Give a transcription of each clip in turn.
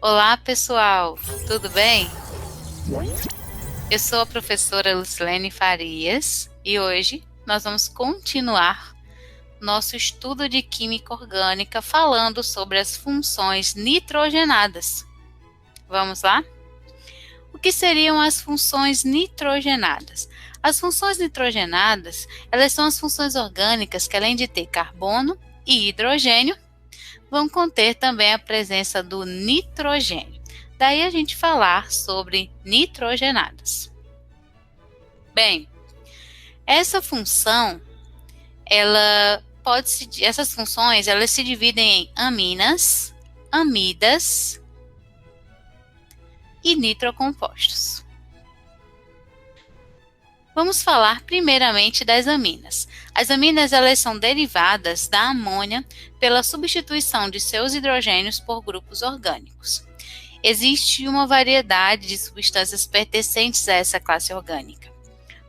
Olá, pessoal, tudo bem? Eu sou a professora Lucilene Farias e hoje nós vamos continuar nosso estudo de química orgânica falando sobre as funções nitrogenadas. Vamos lá? O que seriam as funções nitrogenadas? As funções nitrogenadas, elas são as funções orgânicas que, além de ter carbono e hidrogênio, vão conter também a presença do nitrogênio. Daí a gente falar sobre nitrogenadas. Bem, essa função, essas funções, elas se dividem em aminas, amidas e nitrocompostos. Vamos falar primeiramente das aminas. As aminas, elas são derivadas da amônia pela substituição de seus hidrogênios por grupos orgânicos. Existe uma variedade de substâncias pertencentes a essa classe orgânica,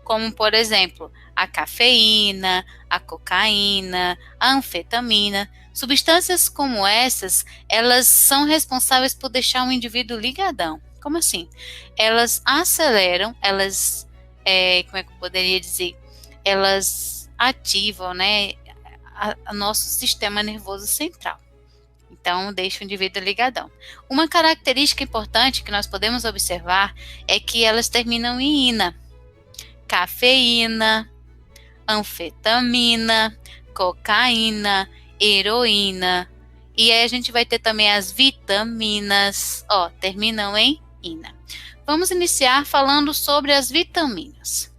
como, por exemplo, a cafeína, a cocaína, a anfetamina. Substâncias como essas, elas são responsáveis por deixar o indivíduo ligadão. Como assim? Elas aceleram, como é que eu poderia dizer? Elas ativam, né, o nosso sistema nervoso central. Então, deixa o indivíduo ligadão. Uma característica importante que nós podemos observar é que elas terminam em ina. Cafeína, anfetamina, cocaína, heroína. E aí a gente vai ter também as vitaminas, terminam em ina. Vamos iniciar falando sobre as vitaminas.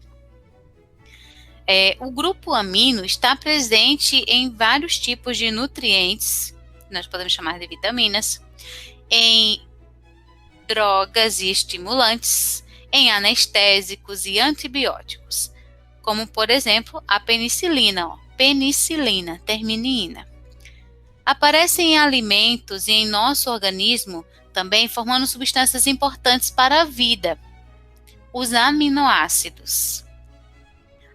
O grupo amino está presente em vários tipos de nutrientes, nós podemos chamar de vitaminas, em drogas e estimulantes, em anestésicos e antibióticos, como, por exemplo, a penicilina, penicilina, termina em ina. Aparecem em alimentos e em nosso organismo também formando substâncias importantes para a vida, os aminoácidos.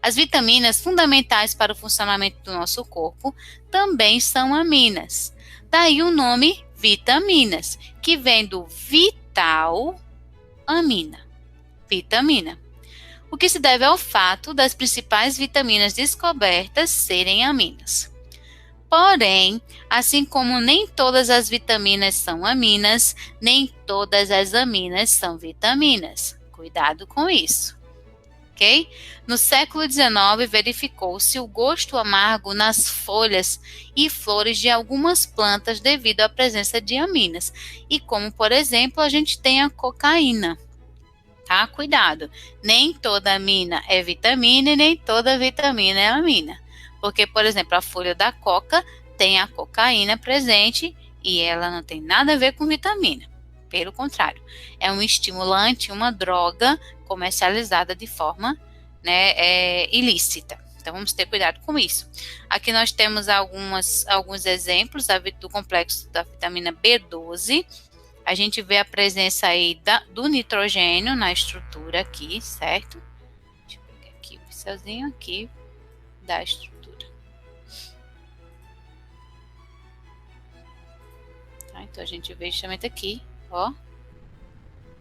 As vitaminas fundamentais para o funcionamento do nosso corpo também são aminas. Daí o nome vitaminas, que vem do vital amina, vitamina. O que se deve ao fato das principais vitaminas descobertas serem aminas. Porém, assim como nem todas as vitaminas são aminas, nem todas as aminas são vitaminas. Cuidado com isso, ok? No século XIX, verificou-se o gosto amargo nas folhas e flores de algumas plantas devido à presença de aminas. E como, por exemplo, a gente tem a cocaína. Tá? Cuidado, nem toda amina é vitamina e nem toda vitamina é amina. Porque, por exemplo, a folha da coca tem a cocaína presente e ela não tem nada a ver com vitamina. Pelo contrário, é um estimulante, uma droga comercializada de forma, ilícita. Então, vamos ter cuidado com isso. Aqui nós temos alguns exemplos do complexo da vitamina B12. A gente vê a presença aí do nitrogênio na estrutura aqui, certo? Deixa eu pegar aqui o pincelzinho aqui da estrutura. Tá? Então, a gente vê justamente aqui,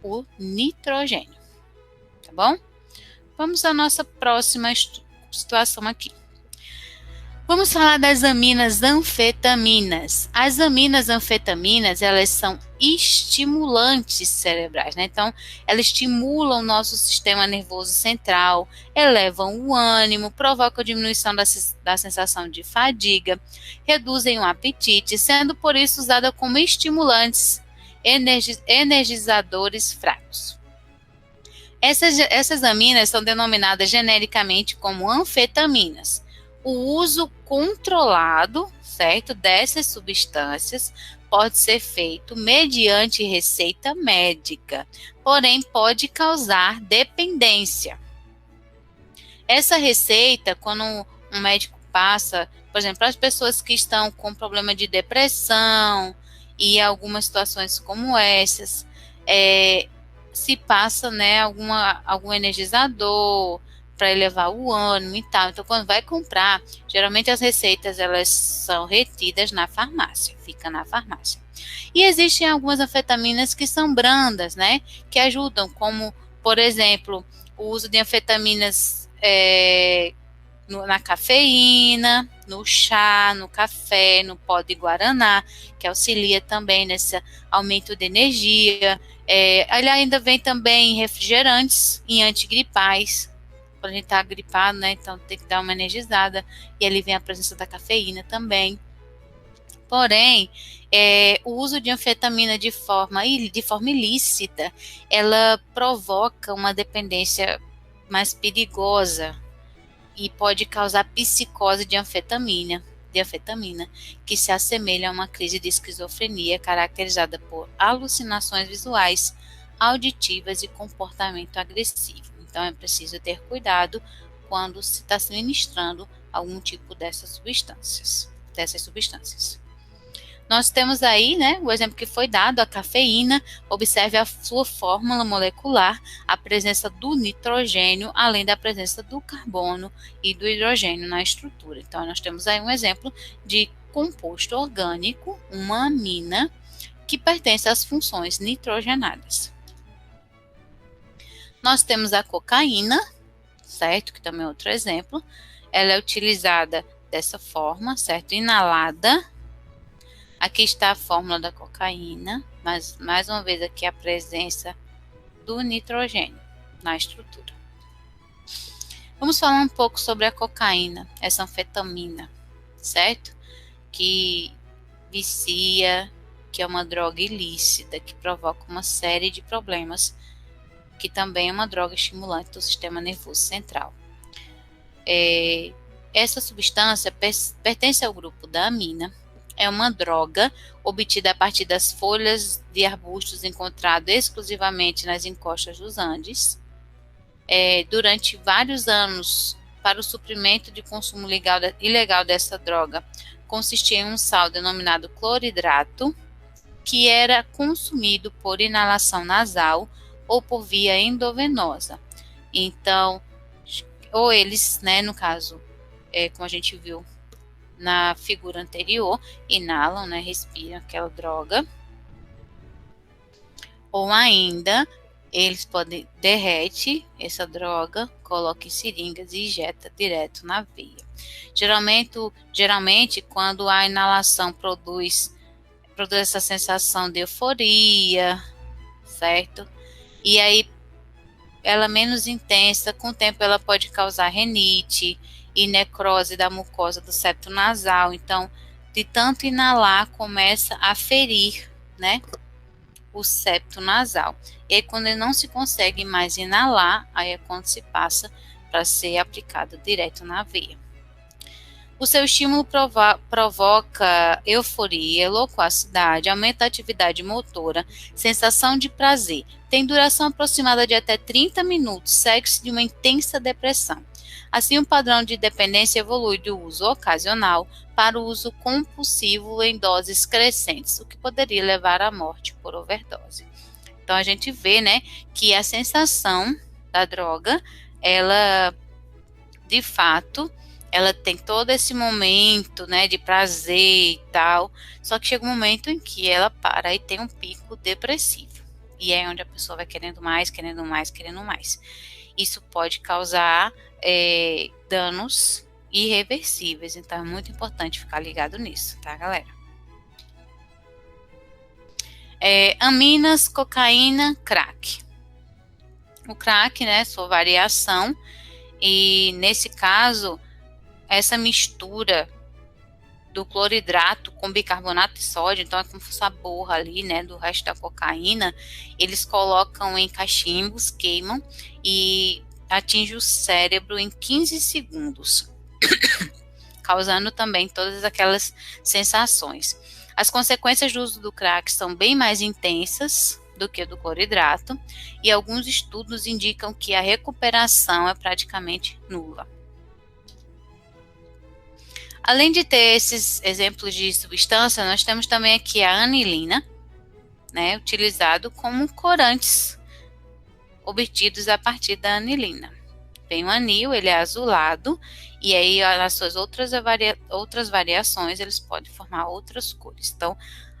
o nitrogênio. Tá bom? Vamos à nossa próxima situação aqui. Vamos falar das aminas anfetaminas. As aminas anfetaminas, elas são estimulantes cerebrais, né? Então, elas estimulam o nosso sistema nervoso central, elevam o ânimo, provocam diminuição da sensação de fadiga, reduzem o apetite, sendo por isso usada como estimulantes energizadores fracos. Essas aminas são denominadas genericamente como anfetaminas. O uso controlado, certo, dessas substâncias pode ser feito mediante receita médica, porém pode causar dependência. Essa receita, quando um médico passa, por exemplo, para as pessoas que estão com problema de depressão e algumas situações como essas, se passa, algum energizador para elevar o ânimo e tal. Então, quando vai comprar, geralmente as receitas elas são retidas na farmácia, fica na farmácia. E existem algumas anfetaminas que são brandas, né? Que ajudam, como, por exemplo, o uso de anfetaminas na cafeína, no chá, no café, no pó de guaraná, que auxilia também nesse aumento de energia. Ele ainda vem também em refrigerantes e antigripais, quando a gente está gripado, né? Então tem que dar uma energizada. E ali vem a presença da cafeína também. Porém, o uso de anfetamina de forma ilícita, ela provoca uma dependência mais perigosa e pode causar psicose de anfetamina, que se assemelha a uma crise de esquizofrenia caracterizada por alucinações visuais, auditivas e comportamento agressivo. Então, é preciso ter cuidado quando se está ministrando algum tipo dessas substâncias. Nós temos aí, né, o exemplo que foi dado, a cafeína. Observe a sua fórmula molecular, a presença do nitrogênio, além da presença do carbono e do hidrogênio na estrutura. Então, nós temos aí um exemplo de composto orgânico, uma amina, que pertence às funções nitrogenadas. Nós temos a cocaína, certo? Que também é outro exemplo. Ela é utilizada dessa forma, certo? Inalada. Aqui está a fórmula da cocaína, mas mais uma vez aqui a presença do nitrogênio na estrutura. Vamos falar um pouco sobre a cocaína, essa anfetamina, certo? Que vicia, que é uma droga ilícita, que provoca uma série de problemas, que também é uma droga estimulante do sistema nervoso central. Essa substância pertence ao grupo da amina. É uma droga obtida a partir das folhas de arbustos encontrados exclusivamente nas encostas dos Andes. Durante vários anos, para o suprimento de consumo ilegal dessa droga, consistia em um sal denominado cloridrato, que era consumido por inalação nasal ou por via endovenosa. Então, ou eles, né, no caso, como a gente viu na figura anterior, inalam, né, respiram aquela droga, ou ainda eles podem derrete essa droga, coloca em seringas e injeta direto na veia. Geralmente quando a inalação produz essa sensação de euforia, certo? E aí ela menos intensa, com o tempo ela pode causar renite e necrose da mucosa do septo nasal. Então, de tanto inalar, começa a ferir, né, o septo nasal. E aí, quando ele não se consegue mais inalar, aí é quando se passa para ser aplicado direto na veia. O seu estímulo provoca euforia, loquacidade, aumenta a atividade motora, sensação de prazer. Tem duração aproximada de até 30 minutos, segue-se de uma intensa depressão. Assim, o padrão de dependência evolui do uso ocasional para o uso compulsivo em doses crescentes, o que poderia levar à morte por overdose. Então, a gente vê, né, que a sensação da droga, ela, de fato, ela tem todo esse momento, né, de prazer e tal, só que chega um momento em que ela para e tem um pico depressivo. E é onde a pessoa vai querendo mais, querendo mais, querendo mais. Isso pode causar danos irreversíveis, então é muito importante ficar ligado nisso, tá, galera? Aminas, cocaína, crack. O crack, né, sua variação, e nesse caso, essa mistura do cloridrato com bicarbonato de sódio, então é como se fosse a borra ali, né, do resto da cocaína, eles colocam em cachimbos, queimam e atinge o cérebro em 15 segundos, causando também todas aquelas sensações. As consequências do uso do crack são bem mais intensas do que do cloridrato, e alguns estudos indicam que a recuperação é praticamente nula. Além de ter esses exemplos de substância, nós temos também aqui a anilina, né, utilizado como corantes obtidos a partir da anilina. tem um anil, ele é azulado, e aí nas suas outras variações eles podem formar outras cores. Então,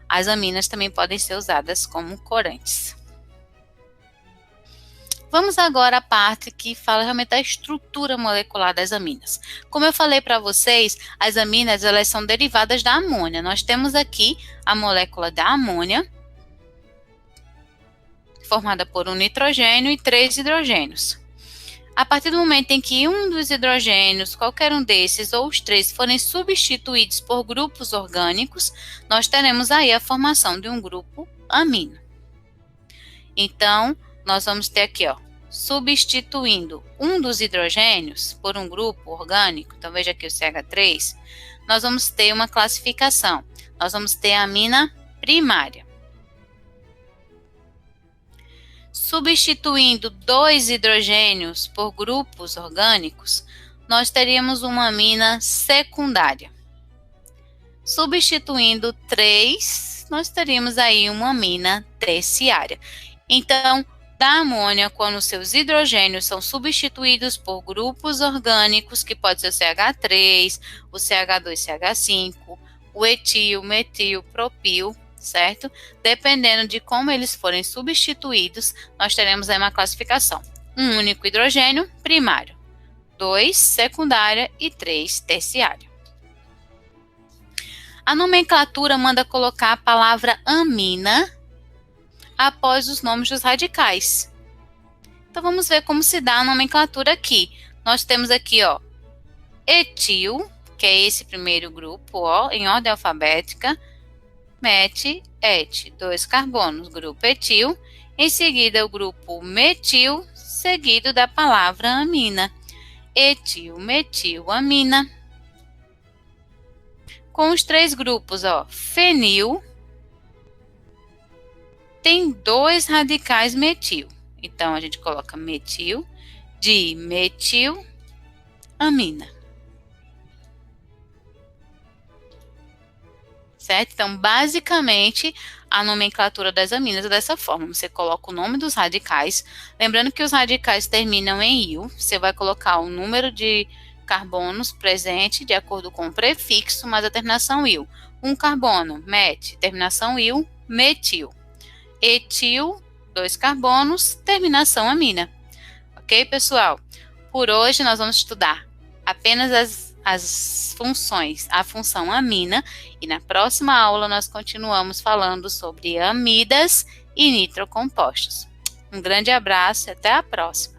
as aminas também podem ser usadas como corantes. Vamos agora à parte que fala realmente da estrutura molecular das aminas. Como eu falei para vocês, as aminas elas são derivadas da amônia. Nós temos aqui a molécula da amônia, formada por um nitrogênio e 3 hidrogênios. A partir do momento em que um dos hidrogênios, qualquer um desses ou os 3, forem substituídos por grupos orgânicos, nós teremos aí a formação de um grupo amino. Então, nós vamos ter aqui, substituindo um dos hidrogênios por um grupo orgânico, então veja aqui o CH3, nós vamos ter uma classificação. Nós vamos ter a amina primária. Substituindo 2 hidrogênios por grupos orgânicos, nós teríamos uma amina secundária. Substituindo 3, nós teríamos aí uma amina terciária. Então, da amônia, quando seus hidrogênios são substituídos por grupos orgânicos, que pode ser o CH3, o CH2, CH5, o etil, metil, propil, certo? Dependendo de como eles forem substituídos, nós teremos aí uma classificação. Um único hidrogênio primário, 2 secundária e 3 terciária. A nomenclatura manda colocar a palavra amina após os nomes dos radicais. Então, vamos ver como se dá a nomenclatura aqui. Nós temos aqui, etil, que é esse primeiro grupo, em ordem alfabética, met, et, 2 carbonos, grupo etil, em seguida o grupo metil, seguido da palavra amina. Etil, metil, amina. Com os 3 grupos, fenil, tem 2 radicais metil. Então, a gente coloca metil, dimetil, amina. Certo? Então, basicamente, a nomenclatura das aminas é dessa forma. Você coloca o nome dos radicais. Lembrando que os radicais terminam em il. Você vai colocar o número de carbonos presente de acordo com o prefixo, mais a terminação il. Um carbono, met, terminação il, metil. Etil, 2 carbonos, terminação amina. Ok, pessoal? Por hoje nós vamos estudar apenas as funções, a função amina, e na próxima aula nós continuamos falando sobre amidas e nitrocompostos. Um grande abraço e até a próxima!